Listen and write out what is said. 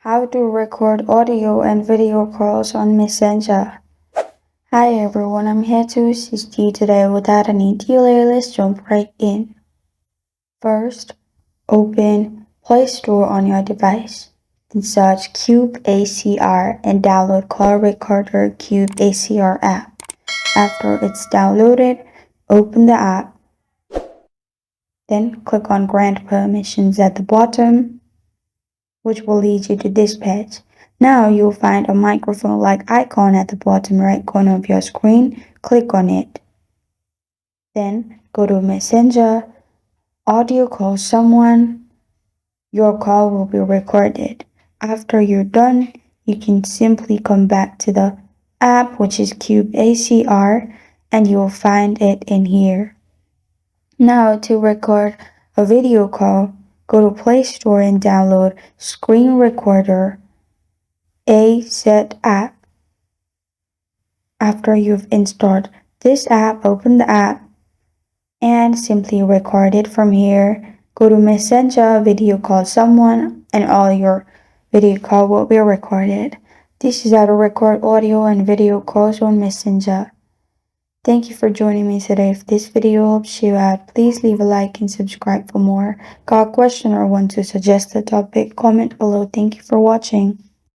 How to record audio and video calls on Messenger. Hi everyone, I'm here to assist you today. Without any delay, let's jump right in. First, open Play Store on your device. Then search Cube ACR and download Call Recorder Cube ACR app. After it's downloaded, open the app. Then click on Grant Permissions at the bottom, which will lead you to Dispatch. Now you'll find a microphone-like icon at the bottom right corner of your screen. Click on it. Then go to Messenger, audio call someone. Your call will be recorded. After you're done, you can simply come back to the app, which is Cube ACR, and you'll find it in here. Now to record a video call, go to Play Store and download Screen Recorder AZ app. After you've installed this app, open the app and simply record it from here. Go to Messenger, video call someone, and all your video call will be recorded. This is how to record audio and video calls on Messenger. Thank you for joining me today. If this video helps you out, please leave a like and subscribe for more. Got a question or want to suggest a topic? Comment below. Thank you for watching.